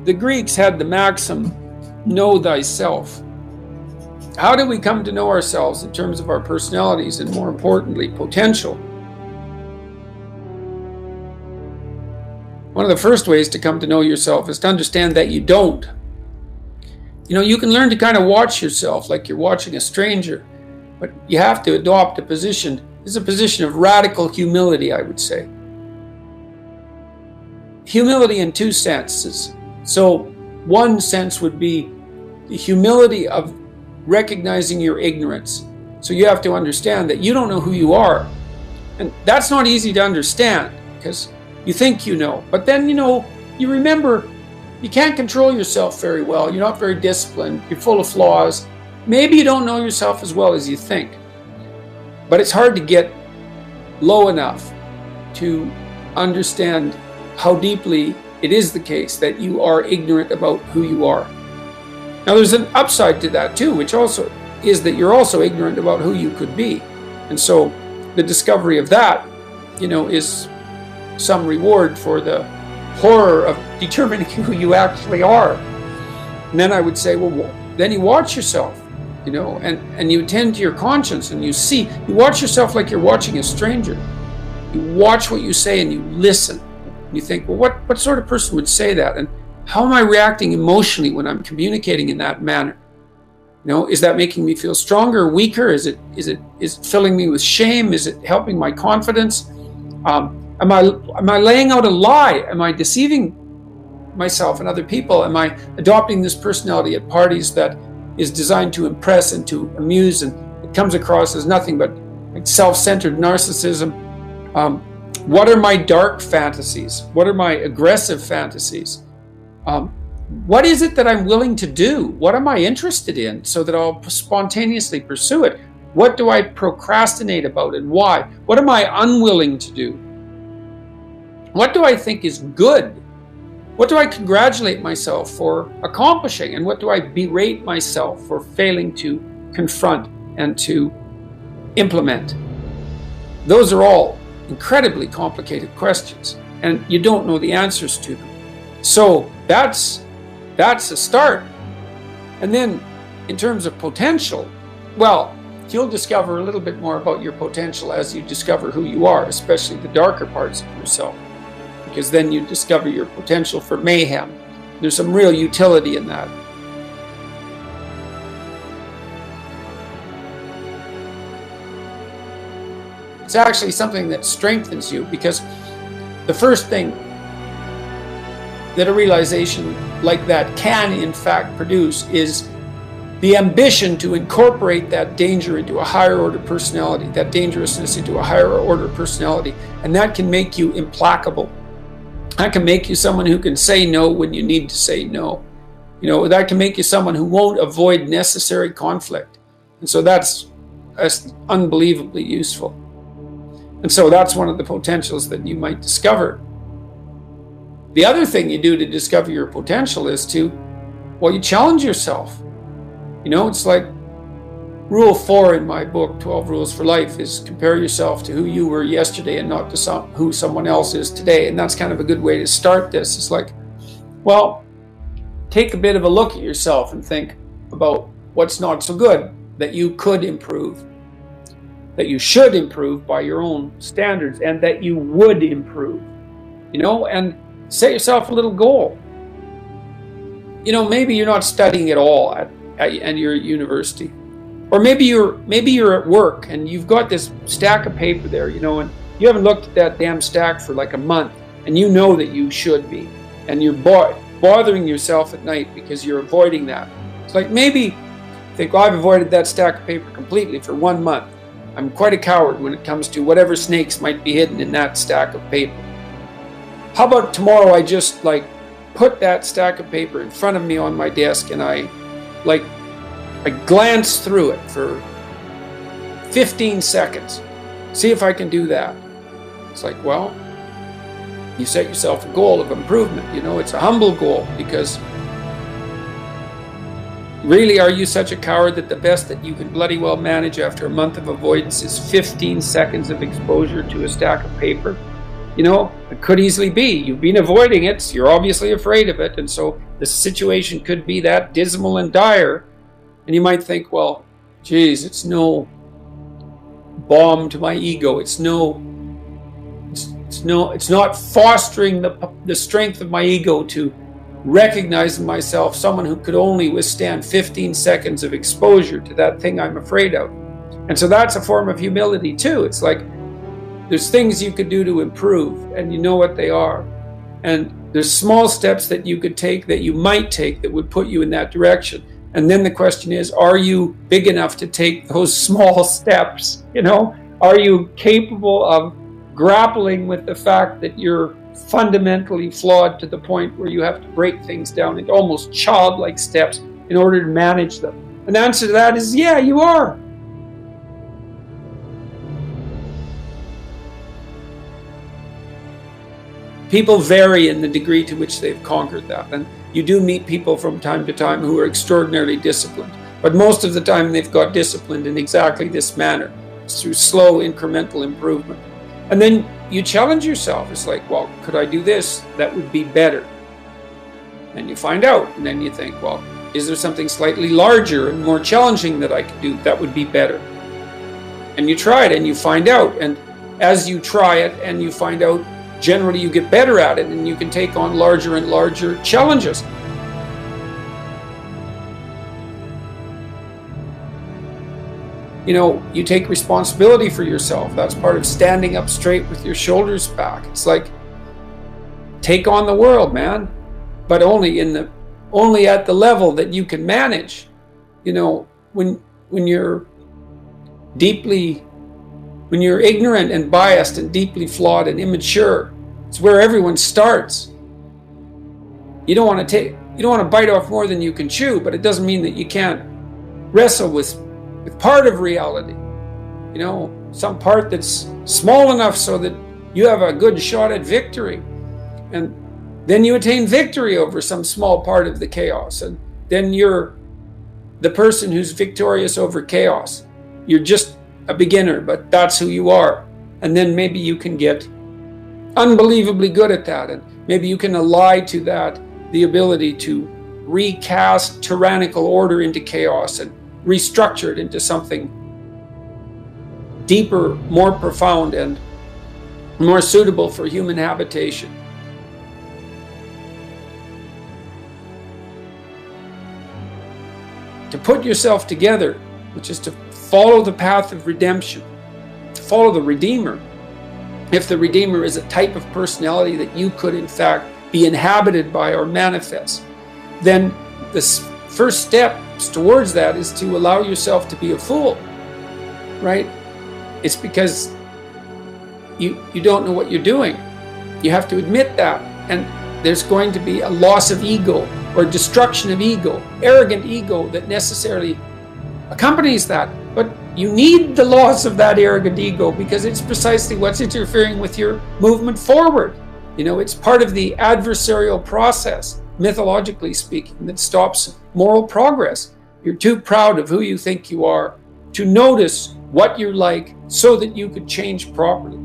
the Greeks had the maxim, know thyself. How do we come to know ourselves in terms of our personalities and, more importantly, potential? One of the first ways to come to know yourself is to understand that you don't. You can learn to kind of watch yourself like you're watching a stranger, but you have to adopt a position. This is a position of radical humility, I would say. Humility in two senses. So one sense would be the humility of recognizing your ignorance. So you have to understand that you don't know who you are. And that's not easy to understand because you think you know. But then, you remember you can't control yourself very well. You're not very disciplined. You're full of flaws. Maybe you don't know yourself as well as you think. But it's hard to get low enough to understand how deeply it is the case that you are ignorant about who you are. Now there's an upside to that too, which also is that you're also ignorant about who you could be. And so the discovery of that, is some reward for the horror of determining who you actually are. And then I would say, well, then you watch yourself, and you attend to your conscience and you watch yourself like you're watching a stranger. You watch what you say and you listen. You think, well, what sort of person would say that? And how am I reacting emotionally when I'm communicating in that manner? Is that making me feel stronger or weaker? Is it filling me with shame? Is it helping my confidence? Am I laying out a lie? Am I deceiving myself and other people? Am I adopting this personality at parties that is designed to impress and to amuse, and it comes across as nothing but like self-centered narcissism? What are my dark fantasies? What are my aggressive fantasies? What is it that I'm willing to do? What am I interested in so that I'll spontaneously pursue it? What do I procrastinate about and why? What am I unwilling to do? What do I think is good? What do I congratulate myself for accomplishing? And what do I berate myself for failing to confront and to implement? Those are all incredibly complicated questions, and you don't know the answers to them. So that's a start. And then in terms of potential, well, you'll discover a little bit more about your potential as you discover who you are, especially the darker parts of yourself, because then you discover your potential for mayhem. There's some real utility in that. It's actually something that strengthens you, because the first thing that a realization like that can in fact produce is the ambition to incorporate that danger into a higher order personality, that dangerousness into a higher order personality. And that can make you implacable. That can make you someone who can say no when you need to say no. That can make you someone who won't avoid necessary conflict. And so that's unbelievably useful. And so that's one of the potentials that you might discover. The other thing you do to discover your potential is you challenge yourself. It's like rule 4 in my book, 12 Rules for Life, is compare yourself to who you were yesterday and not to who someone else is today. And that's kind of a good way to start this. It's like, well, take a bit of a look at yourself and think about what's not so good that you could improve, that you should improve by your own standards, and that you would improve, and set yourself a little goal. Maybe you're not studying at all at your university, or maybe you're at work and you've got this stack of paper there, and you haven't looked at that damn stack for like a month, and you know that you should be, and you're bothering yourself at night because you're avoiding that. It's like, maybe think, well, I've avoided that stack of paper completely for 1 month. I'm quite a coward when it comes to whatever snakes might be hidden in that stack of paper. How about tomorrow I just put that stack of paper in front of me on my desk, and I glance through it for 15 seconds. See if I can do that. It's like, well, you set yourself a goal of improvement. It's a humble goal, because really, are you such a coward that the best that you can bloody well manage after a month of avoidance is 15 seconds of exposure to a stack of paper? It could easily be you've been avoiding it, you're obviously afraid of it, and so the situation could be that dismal and dire, and you might think, well, geez, it's no balm to my ego, it's not fostering the strength of my ego to recognize in myself someone who could only withstand 15 seconds of exposure to that thing I'm afraid of. And so that's a form of humility too. It's like there's things you could do to improve, and you know what they are. And there's small steps that you could take, that you might take, that would put you in that direction. And then the question is, are you big enough to take those small steps? Are you capable of grappling with the fact that you're fundamentally flawed to the point where you have to break things down into almost childlike steps in order to manage them? And the answer to that is, yeah, you are. People vary in the degree to which they've conquered that. And you do meet people from time to time who are extraordinarily disciplined. But most of the time they've got disciplined in exactly this manner. It's through slow incremental improvement. And then you challenge yourself. It's like, well, could I do this? That would be better. And you find out. And then you think, well, is there something slightly larger and more challenging that I could do? That would be better. And you try it and you find out. And as you try it and you find out, generally you get better at it and you can take on larger and larger challenges. You take responsibility for yourself. That's part of standing up straight with your shoulders back. It's like, take on the world, man, but only at the level that you can manage. When you're ignorant and biased and deeply flawed and immature, it's where everyone starts. You don't want to bite off more than you can chew, but it doesn't mean that you can't wrestle with part of reality. Some part that's small enough so that you have a good shot at victory. And then you attain victory over some small part of the chaos. And then you're the person who's victorious over chaos. You're just a beginner, but that's who you are. And then maybe you can get unbelievably good at that. And maybe you can ally to that the ability to recast tyrannical order into chaos and restructure it into something deeper, more profound, and more suitable for human habitation. To put yourself together, which is to follow the path of redemption, to follow the Redeemer. If the Redeemer is a type of personality that you could in fact be inhabited by or manifest, then the first steps towards that is to allow yourself to be a fool, right? It's because you don't know what you're doing. You have to admit that. And there's going to be a loss of ego or destruction of ego, arrogant ego that necessarily accompanies that. But you need the loss of that arrogant ego because it's precisely what's interfering with your movement forward. It's part of the adversarial process, mythologically speaking, that stops moral progress. You're too proud of who you think you are to notice what you're like so that you could change properly.